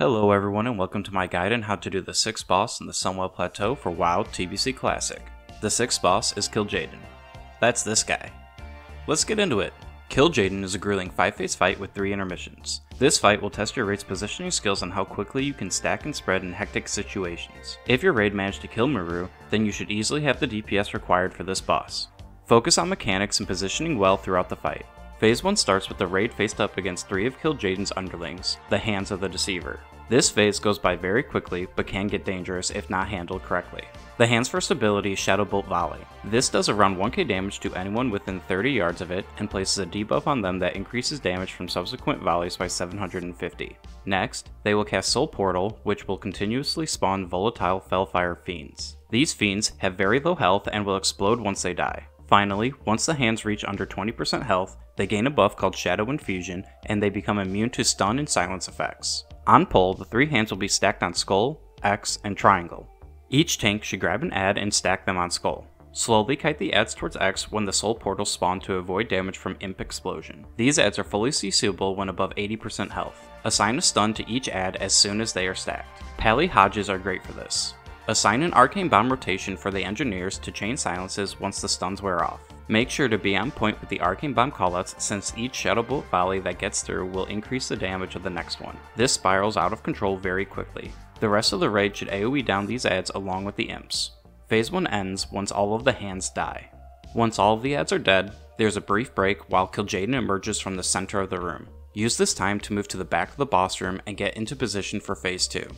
Hello everyone and welcome to my guide on how to do the 6th boss in the Sunwell Plateau for WoW TBC Classic. The 6th boss is Kil'jaeden. That's this guy. Let's get into it. Kil'jaeden is a grueling 5-phase fight with 3 intermissions. This fight will test your raid's positioning skills on how quickly you can stack and spread in hectic situations. If your raid managed to kill Maru, then you should easily have the DPS required for this boss. Focus on mechanics and positioning well throughout the fight. Phase 1 starts with the raid faced up against 3 of Kil'jaeden's underlings, the Hands of the Deceiver. This phase goes by very quickly, but can get dangerous if not handled correctly. The Hand's first ability is Shadow Bolt Volley. This does around 1k damage to anyone within 30 yards of it, and places a debuff on them that increases damage from subsequent volleys by 750. Next, they will cast Soul Portal, which will continuously spawn volatile Fellfire Fiends. These fiends have very low health and will explode once they die. Finally, once the Hands reach under 20% health, they gain a buff called Shadow Infusion, and they become immune to stun and silence effects. On pull, the 3 Hands will be stacked on Skull, X, and Triangle. Each tank should grab an ad and stack them on Skull. Slowly kite the ads towards X when the Soul Portals spawn to avoid damage from Imp Explosion. These ads are fully CCable when above 80% health. Assign a stun to each ad as soon as they are stacked. Pally Hodges are great for this. Assign an Arcane Bomb rotation for the engineers to chain silences once the stuns wear off. Make sure to be on point with the Arcane Bomb callouts since each Shadow Bolt volley that gets through will increase the damage of the next one. This spirals out of control very quickly. The rest of the raid should AoE down these ads along with the imps. Phase 1 ends once all of the Hands die. Once all of the ads are dead, there's a brief break while Kil'jaeden emerges from the center of the room. Use this time to move to the back of the boss room and get into position for Phase 2.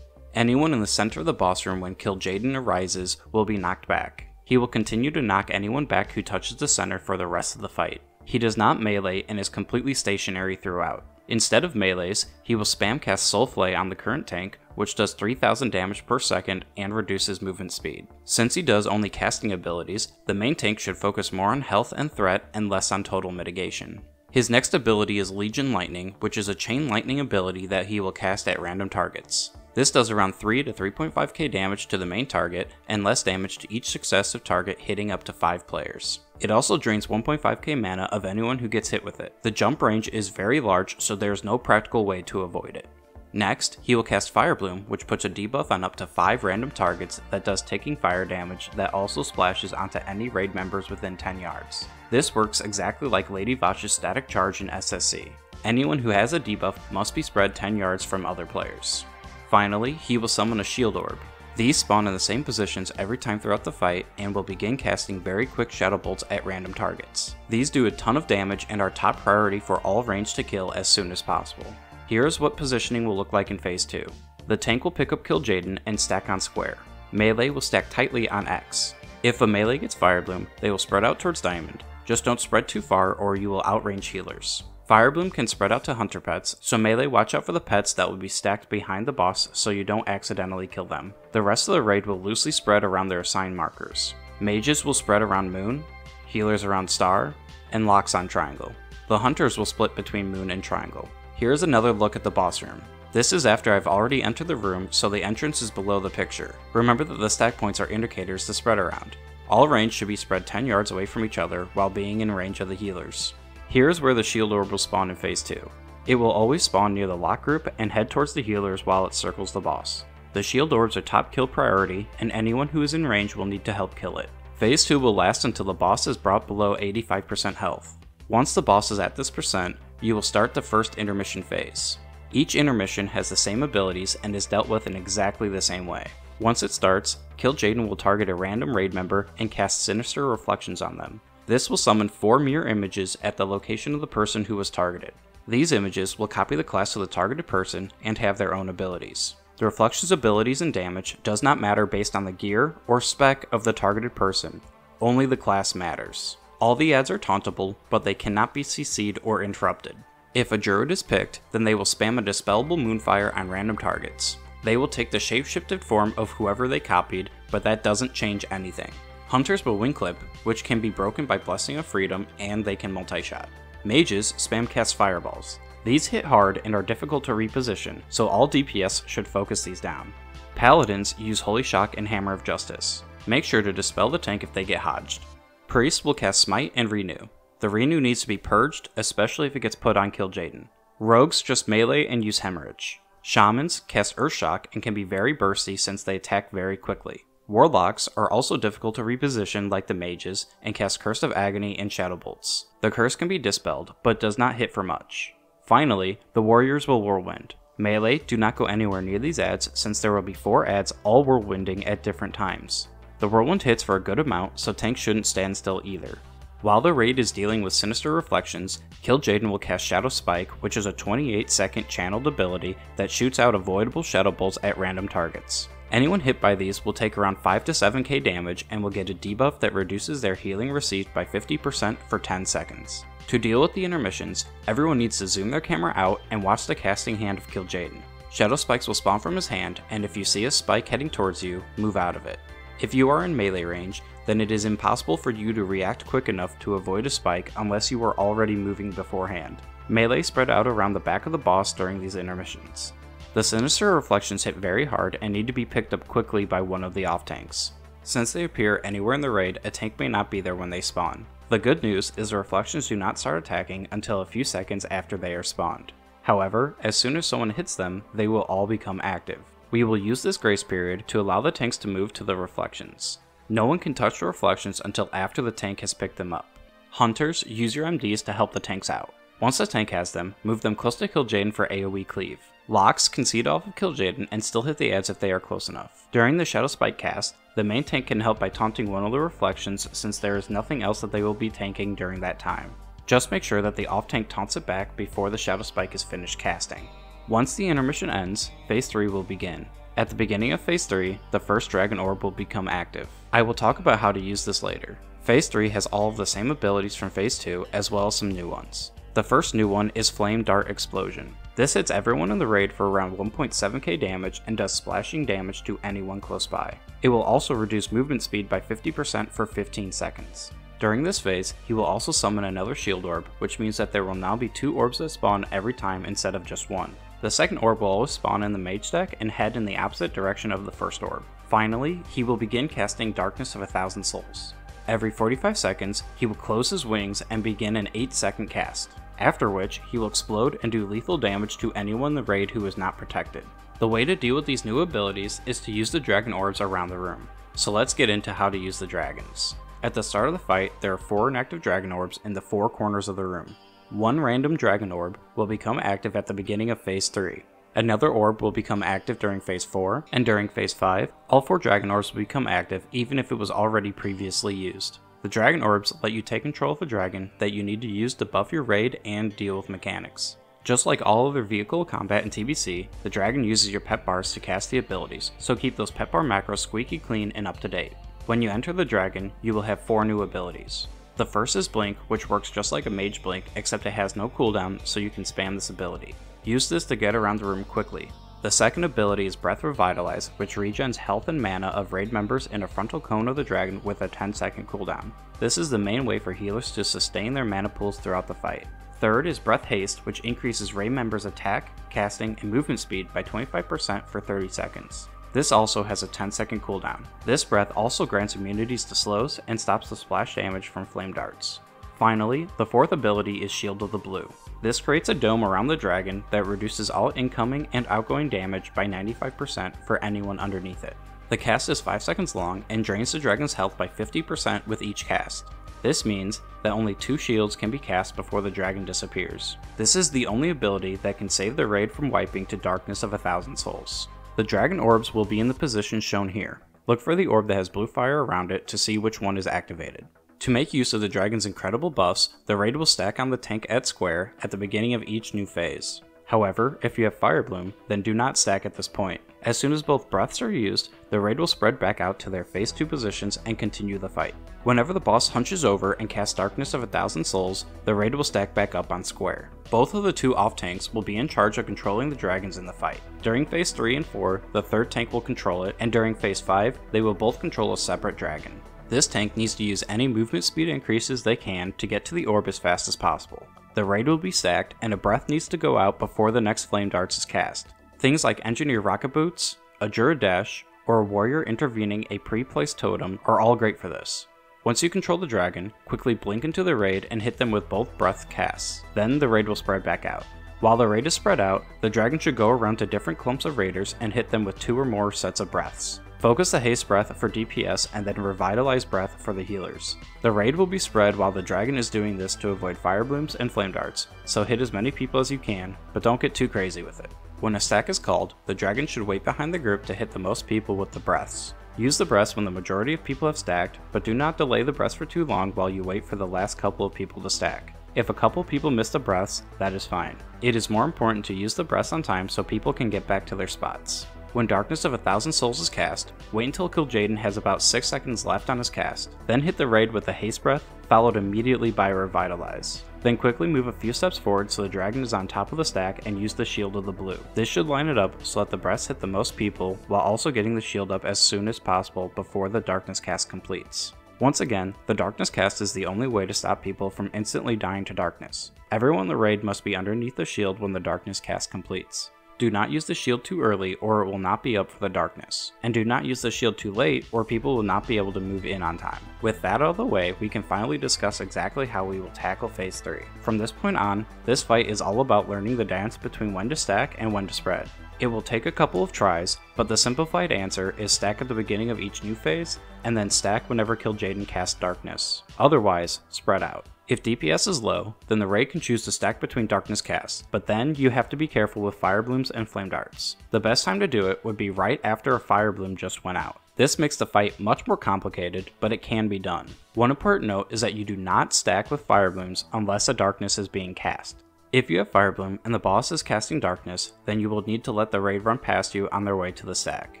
Anyone in the center of the boss room when Kil'jaeden arises will be knocked back. He will continue to knock anyone back who touches the center for the rest of the fight. He does not melee and is completely stationary throughout. Instead of melees, he will spam cast Soulflay on the current tank, which does 3000 damage per second and reduces movement speed. Since he does only casting abilities, the main tank should focus more on health and threat and less on total mitigation. His next ability is Legion Lightning, which is a chain lightning ability that he will cast at random targets. This does around 3 to 3.5k damage to the main target and less damage to each successive target hitting up to 5 players. It also drains 1.5k mana of anyone who gets hit with it. The jump range is very large, so there is no practical way to avoid it. Next, he will cast Fire Bloom, which puts a debuff on up to 5 random targets that does taking fire damage that also splashes onto any raid members within 10 yards. This works exactly like Lady Vash's static charge in SSC. Anyone who has a debuff must be spread 10 yards from other players. Finally, he will summon a Shield Orb. These spawn in the same positions every time throughout the fight and will begin casting very quick Shadow Bolts at random targets. These do a ton of damage and are top priority for all range to kill as soon as possible. Here is what positioning will look like in Phase 2. The tank will pick up Kil'jaeden and stack on Square. Melee will stack tightly on X. If a melee gets Fire Bloom, they will spread out towards Diamond. Just don't spread too far or you will outrange healers. Fire Bloom can spread out to Hunter pets, so melee watch out for the pets that will be stacked behind the boss so you don't accidentally kill them. The rest of the raid will loosely spread around their assigned markers. Mages will spread around Moon, healers around Star, and locks on Triangle. The Hunters will split between Moon and Triangle. Here's another look at the boss room. This is after I've already entered the room, so the entrance is below the picture. Remember that the stack points are indicators to spread around. All range should be spread 10 yards away from each other while being in range of the healers. Here's where the Shield Orb will spawn in Phase 2. It will always spawn near the lock group and head towards the healers while it circles the boss. The Shield Orbs are top kill priority, and anyone who is in range will need to help kill it. Phase 2 will last until the boss is brought below 85% health. Once the boss is at this percent, you will start the first Intermission Phase. Each intermission has the same abilities and is dealt with in exactly the same way. Once it starts, Kil'jaeden will target a random raid member and cast Sinister Reflections on them. This will summon 4 mirror images at the location of the person who was targeted. These images will copy the class of the targeted person and have their own abilities. The Reflections abilities and damage does not matter based on the gear or spec of the targeted person, only the class matters. All the ads are tauntable, but they cannot be CC'd or interrupted. If a Druid is picked, then they will spam a Dispellable Moonfire on random targets. They will take the shapeshifted form of whoever they copied, but that doesn't change anything. Hunters will Wing Clip, which can be broken by Blessing of Freedom, and they can multi-shot. Mages spam cast Fireballs. These hit hard and are difficult to reposition, so all DPS should focus these down. Paladins use Holy Shock and Hammer of Justice. Make sure to dispel the tank if they get hodged. Priests will cast Smite and Renew. The Renew needs to be purged, especially if it gets put on Kil'jaeden. Rogues just melee and use Hemorrhage. Shamans cast Earthshock and can be very bursty since they attack very quickly. Warlocks are also difficult to reposition like the mages and cast Curse of Agony and Shadow Bolts. The curse can be dispelled, but does not hit for much. Finally, the warriors will Whirlwind. Melee do not go anywhere near these adds since there will be 4 adds all whirlwinding at different times. The whirlwind hits for a good amount, so tanks shouldn't stand still either. While the raid is dealing with sinister reflections, Kil'jaeden will cast Shadow Spike, which is a 28-second channeled ability that shoots out avoidable shadow bolts at random targets. Anyone hit by these will take around 5 to 7k damage and will get a debuff that reduces their healing received by 50% for 10 seconds. To deal with the intermissions, everyone needs to zoom their camera out and watch the casting hand of Kil'jaeden. Shadow Spikes will spawn from his hand, and if you see a spike heading towards you, move out of it. If you are in melee range, then it is impossible for you to react quick enough to avoid a spike unless you were already moving beforehand. Melee spread out around the back of the boss during these intermissions. The sinister reflections hit very hard and need to be picked up quickly by one of the off tanks. Since they appear anywhere in the raid, a tank may not be there when they spawn. The good news is the reflections do not start attacking until a few seconds after they are spawned. However, as soon as someone hits them, they will all become active. We will use this grace period to allow the tanks to move to the reflections. No one can touch the reflections until after the tank has picked them up. Hunters, use your MDs to help the tanks out. Once the tank has them, move them close to Kil'jaeden for AoE cleave. Locks can seed off of Kil'jaeden and still hit the adds if they are close enough. During the Shadow Spike cast, the main tank can help by taunting one of the reflections since there is nothing else that they will be tanking during that time. Just make sure that the off tank taunts it back before the Shadow Spike is finished casting. Once the intermission ends, Phase 3 will begin. At the beginning of Phase 3, the first Dragon Orb will become active. I will talk about how to use this later. Phase 3 has all of the same abilities from Phase 2 as well as some new ones. The first new one is Flame Dart Explosion. This hits everyone in the raid for around 1.7k damage and does splashing damage to anyone close by. It will also reduce movement speed by 50% for 15 seconds. During this phase, he will also summon another Shield Orb, which means that there will now be 2 orbs that spawn every time instead of just 1. The second orb will always spawn in the mage deck and head in the opposite direction of the first orb. Finally, he will begin casting Darkness of 1,000 Souls. Every 45 seconds, he will close his wings and begin an 8-second cast, after which he will explode and do lethal damage to anyone in the raid who is not protected. The way to deal with these new abilities is to use the dragon orbs around the room. So let's get into how to use the dragons. At the start of the fight, there are 4 inactive dragon orbs in the 4 corners of the room. 1 random dragon orb will become active at the beginning of Phase 3. Another orb will become active during Phase 4, and during Phase 5, all 4 dragon orbs will become active even if it was already previously used. The dragon orbs let you take control of a dragon that you need to use to buff your raid and deal with mechanics. Just like all other vehicle combat in TBC, the dragon uses your pet bars to cast the abilities, so keep those pet bar macros squeaky clean and up to date. When you enter the dragon, you will have 4 new abilities. The first is Blink, which works just like a mage blink except it has no cooldown, so you can spam this ability. Use this to get around the room quickly. The second ability is Breath Revitalize, which regens health and mana of raid members in a frontal cone of the dragon with a 10-second cooldown. This is the main way for healers to sustain their mana pools throughout the fight. Third is Breath Haste, which increases raid members' attack, casting, and movement speed by 25% for 30 seconds. This also has a 10-second cooldown. This breath also grants immunities to slows and stops the splash damage from flame darts. Finally, the fourth ability is Shield of the Blue. This creates a dome around the dragon that reduces all incoming and outgoing damage by 95% for anyone underneath it. The cast is 5 seconds long and drains the dragon's health by 50% with each cast. This means that only 2 shields can be cast before the dragon disappears. This is the only ability that can save the raid from wiping to Darkness of 1,000 Souls. The dragon orbs will be in the position shown here. Look for the orb that has blue fire around it to see which one is activated. To make use of the dragon's incredible buffs, the raid will stack on the tank at square at the beginning of each new phase. However, if you have Fire Bloom, then do not stack at this point. As soon as both breaths are used, the raid will spread back out to their Phase 2 positions and continue the fight. Whenever the boss hunches over and casts Darkness of 1,000 Souls, the raid will stack back up on square. Both of the 2 off tanks will be in charge of controlling the dragons in the fight. During Phase 3 and 4, the third tank will control it, and during Phase 5, they will both control a separate dragon. This tank needs to use any movement speed increases they can to get to the orb as fast as possible. The raid will be stacked, and a breath needs to go out before the next flame darts is cast. Things like Engineer Rocket Boots, a Jura Dash, or a warrior intervening a pre-placed totem are all great for this. Once you control the dragon, quickly blink into the raid and hit them with both breath casts. Then the raid will spread back out. While the raid is spread out, the dragon should go around to different clumps of raiders and hit them with 2 or more sets of breaths. Focus the haste breath for DPS and then revitalize breath for the healers. The raid will be spread while the dragon is doing this to avoid fire blooms and flame darts, so hit as many people as you can, but don't get too crazy with it. When a stack is called, the dragon should wait behind the group to hit the most people with the breaths. Use the breaths when the majority of people have stacked, but do not delay the breaths for too long while you wait for the last couple of people to stack. If a couple people miss the breaths, that is fine. It is more important to use the breaths on time so people can get back to their spots. When Darkness of 1,000 Souls is cast, wait until Kil'jaeden has about 6 seconds left on his cast, then hit the raid with a haste breath, followed immediately by a revitalize. Then quickly move a few steps forward so the dragon is on top of the stack and use the shield of the blue. This should line it up so that the breaths hit the most people while also getting the shield up as soon as possible before the darkness cast completes. Once again, the darkness cast is the only way to stop people from instantly dying to darkness. Everyone in the raid must be underneath the shield when the darkness cast completes. Do not use the shield too early or it will not be up for the darkness. And do not use the shield too late or people will not be able to move in on time. With that out of the way, we can finally discuss exactly how we will tackle Phase 3. From this point on, this fight is all about learning the dance between when to stack and when to spread. It will take a couple of tries, but the simplified answer is stack at the beginning of each new phase, and then stack whenever Kil'jaeden casts Darkness. Otherwise, spread out. If DPS is low, then the raid can choose to stack between darkness casts, but then you have to be careful with fire blooms and flame darts. The best time to do it would be right after a fire bloom just went out. This makes the fight much more complicated, but it can be done. One important note is that you do not stack with fire blooms unless a darkness is being cast. If you have fire bloom and the boss is casting darkness, then you will need to let the raid run past you on their way to the stack.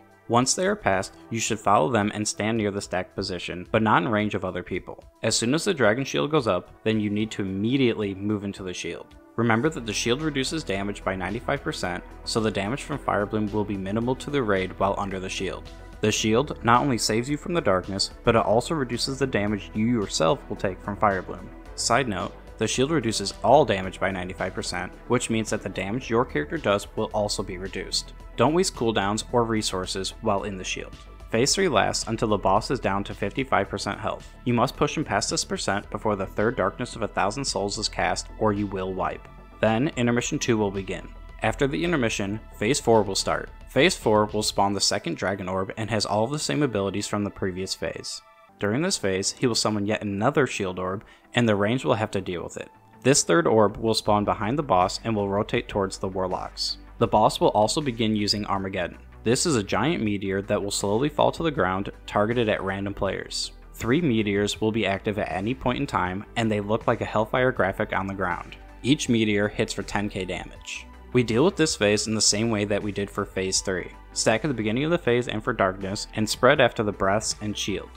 Once they are passed, you should follow them and stand near the stack position, but not in range of other people. As soon as the dragon shield goes up, then you need to immediately move into the shield. Remember that the shield reduces damage by 95%, so the damage from fire bloom will be minimal to the raid while under the shield. The shield not only saves you from the darkness, but it also reduces the damage you yourself will take from fire bloom. Side note, the shield reduces all damage by 95%, which means that the damage your character does will also be reduced. Don't waste cooldowns or resources while in the shield. Phase 3 lasts until the boss is down to 55% health. You must push him past this percent before the third Darkness of 1,000 Souls is cast, or you will wipe. Then Intermission 2 will begin. After the intermission, Phase 4 will start. Phase 4 will spawn the second Dragon Orb and has all of the same abilities from the previous phase. During this phase, he will summon yet another Shield Orb, and the range will have to deal with it. This third orb will spawn behind the boss and will rotate towards the Warlocks. The boss will also begin using Armageddon. This is a giant meteor that will slowly fall to the ground, targeted at random players. 3 meteors will be active at any point in time, and they look like a Hellfire graphic on the ground. Each meteor hits for 10k damage. We deal with this phase in the same way that we did for Phase 3. Stack at the beginning of the phase and for darkness, and spread after the breaths and shield.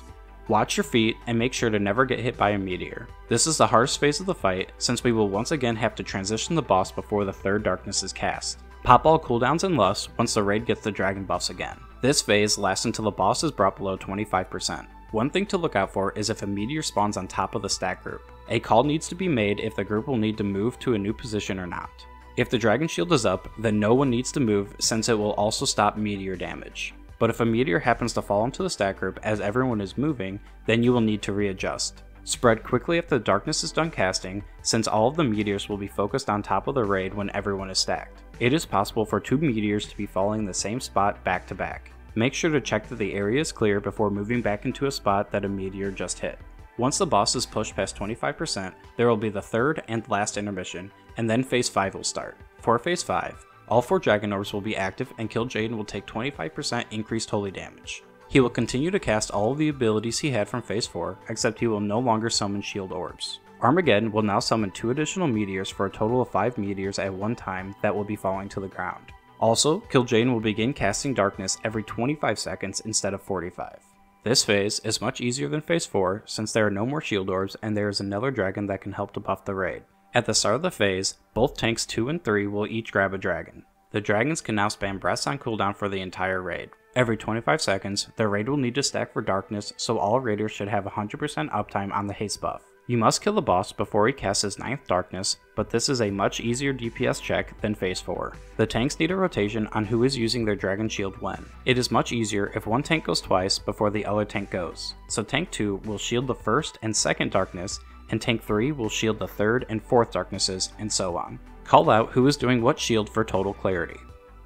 Watch your feet and make sure to never get hit by a meteor. This is the hardest phase of the fight, since we will once again have to transition the boss before the third darkness is cast. Pop all cooldowns and lusts once the raid gets the dragon buffs again. This phase lasts until the boss is brought below 25%. One thing to look out for is if a meteor spawns on top of the stack group. A call needs to be made if the group will need to move to a new position or not. If the dragon shield is up, then no one needs to move since it will also stop meteor damage. But if a meteor happens to fall into the stack group as everyone is moving, then you will need to readjust. Spread quickly after the darkness is done casting, since all of the meteors will be focused on top of the raid when everyone is stacked. It is possible for 2 meteors to be falling in the same spot back to back. Make sure to check that the area is clear before moving back into a spot that a meteor just hit. Once the boss is pushed past 25%, there will be the third and last intermission, and then Phase 5 will start. For Phase 5, all 4 Dragon Orbs will be active and Kil'jaeden will take 25% increased holy damage. He will continue to cast all of the abilities he had from Phase 4, except he will no longer summon Shield Orbs. Armageddon will now summon 2 additional meteors for a total of 5 meteors at one time that will be falling to the ground. Also, Kil'jaeden will begin casting Darkness every 25 seconds instead of 45. This phase is much easier than Phase 4 since there are no more Shield Orbs and there is another dragon that can help to buff the raid. At the start of the phase, both tanks 2 and 3 will each grab a dragon. The dragons can now spam breaths on cooldown for the entire raid. Every 25 seconds, the raid will need to stack for darkness, so all raiders should have 100% uptime on the haste buff. You must kill the boss before he casts his 9th darkness, but this is a much easier DPS check than Phase 4. The tanks need a rotation on who is using their dragon shield when. It is much easier if one tank goes twice before the other tank goes. So tank 2 will shield the 1st and 2nd darkness, and tank 3 will shield the 3rd and 4th darknesses, and so on. Call out who is doing what shield for total clarity.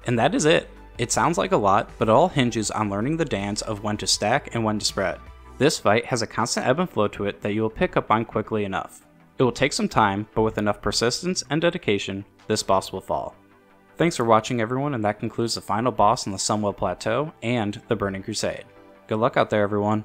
And that is it. It sounds like a lot, but it all hinges on learning the dance of when to stack and when to spread. This fight has a constant ebb and flow to it that you will pick up on quickly enough. It will take some time, but with enough persistence and dedication, this boss will fall. Thanks for watching everyone, and that concludes the final boss on the Sunwell Plateau and the Burning Crusade. Good luck out there everyone.